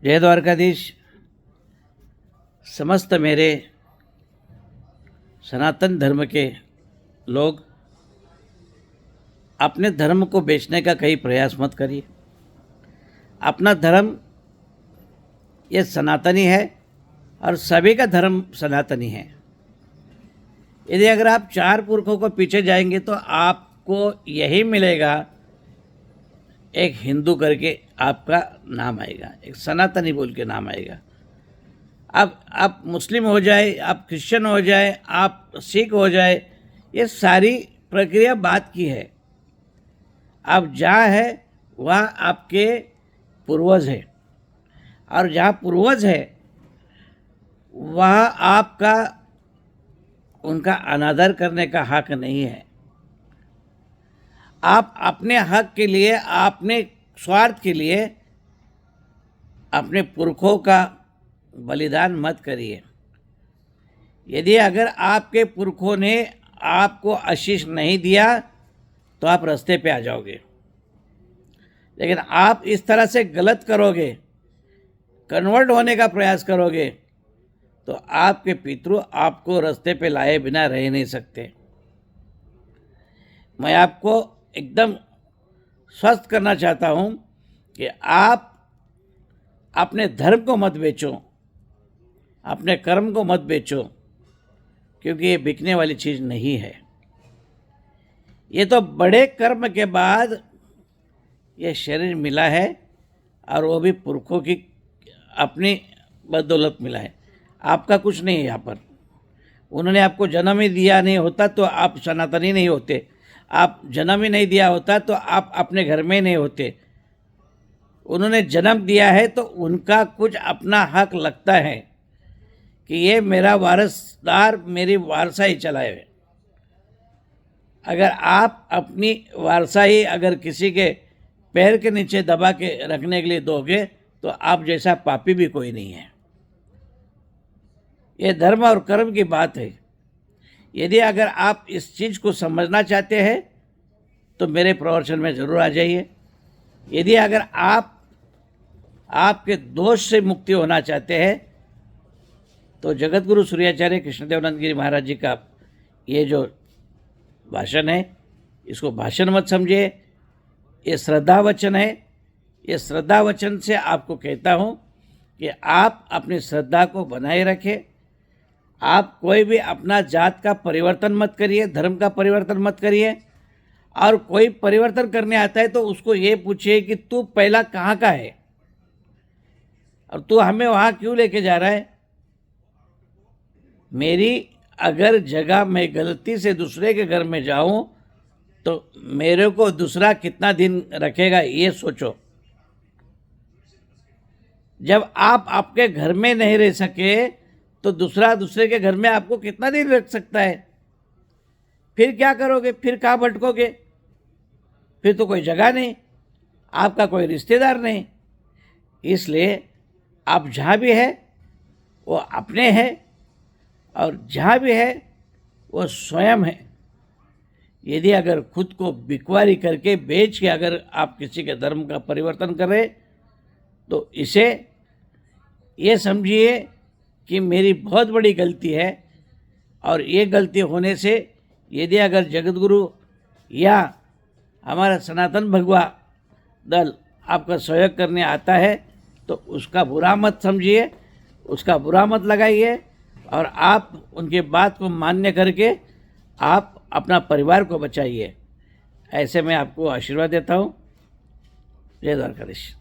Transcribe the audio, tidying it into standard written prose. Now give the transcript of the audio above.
जय द्वारकाधीश। समस्त मेरे सनातन धर्म के लोग अपने धर्म को बेचने का कहीं प्रयास मत करिए। अपना धर्म ये सनातनी है और सभी का धर्म सनातनी है। यदि अगर आप चार पुरखों को पीछे जाएंगे तो आपको यही मिलेगा, एक हिंदू करके आपका नाम आएगा, एक सनातनी बोल के नाम आएगा। अब आप मुस्लिम हो जाए, आप क्रिश्चियन हो जाए, आप सिख हो जाए, ये सारी प्रक्रिया बात की है। आप जहाँ है वहाँ आपके पूर्वज है, और जहाँ पूर्वज है वहाँ आपका उनका अनादर करने का हक नहीं है। आप अपने हक के लिए, अपने स्वार्थ के लिए अपने पुरखों का बलिदान मत करिए। यदि अगर आपके पुरखों ने आपको आशीष नहीं दिया तो आप रास्ते पे आ जाओगे, लेकिन आप इस तरह से गलत करोगे, कन्वर्ट होने का प्रयास करोगे, तो आपके पितृ आपको रास्ते पे लाए बिना रह नहीं सकते। मैं आपको एकदम स्वस्थ करना चाहता हूँ कि आप अपने धर्म को मत बेचो, अपने कर्म को मत बेचो, क्योंकि ये बिकने वाली चीज़ नहीं है। ये तो बड़े कर्म के बाद ये शरीर मिला है, और वो भी पुरखों की अपनी बदौलत मिला है। आपका कुछ नहीं है यहाँ पर। उन्होंने आपको जन्म ही दिया नहीं होता तो आप सनातनी नहीं होते। आप जन्म ही नहीं दिया होता तो आप अपने घर में नहीं होते। उन्होंने जन्म दिया है तो उनका कुछ अपना हक लगता है कि ये मेरा वारसदार मेरी वारसा ही चलाए। अगर आप अपनी वारसा ही अगर किसी के पैर के नीचे दबा के रखने के लिए दोगे तो आप जैसा पापी भी कोई नहीं है। ये धर्म और कर्म की बात है। यदि अगर आप इस चीज़ को समझना चाहते हैं तो मेरे प्रवचन में ज़रूर आ जाइए। यदि अगर आप आपके दोष से मुक्ति होना चाहते हैं तो जगतगुरु सूर्याचार्य कृष्णदेवनंद गिरी महाराज जी का ये जो भाषण है, इसको भाषण मत समझिए, ये श्रद्धा वचन है। ये श्रद्धा वचन से आपको कहता हूँ कि आप अपनी श्रद्धा को बनाए रखें। आप कोई भी अपना जात का परिवर्तन मत करिए, धर्म का परिवर्तन मत करिए। और कोई परिवर्तन करने आता है तो उसको ये पूछिए कि तू पहला कहाँ का है और तू हमें वहाँ क्यों लेके जा रहा है। मेरी अगर जगह मैं गलती से दूसरे के घर में जाऊं तो मेरे को दूसरा कितना दिन रखेगा, ये सोचो। जब आप आपके घर में नहीं रह सके तो दूसरा दूसरे के घर में आपको कितना दिन रख सकता है। फिर क्या करोगे, फिर कहाँ भटकोगे, फिर तो कोई जगह नहीं, आपका कोई रिश्तेदार नहीं। इसलिए आप जहाँ भी है वो अपने हैं, और जहाँ भी है वो स्वयं है। यदि अगर खुद को बिकवारी करके बेच के अगर आप किसी के धर्म का परिवर्तन करें तो इसे ये समझिए कि मेरी बहुत बड़ी गलती है। और ये गलती होने से यदि अगर जगतगुरु या हमारा सनातन भगवा दल आपका सहयोग करने आता है तो उसका बुरा मत समझिए, उसका बुरा मत लगाइए, और आप उनकी बात को मान्य करके आप अपना परिवार को बचाइए। ऐसे मैं आपको आशीर्वाद देता हूँ। जय द्वारकाधीश।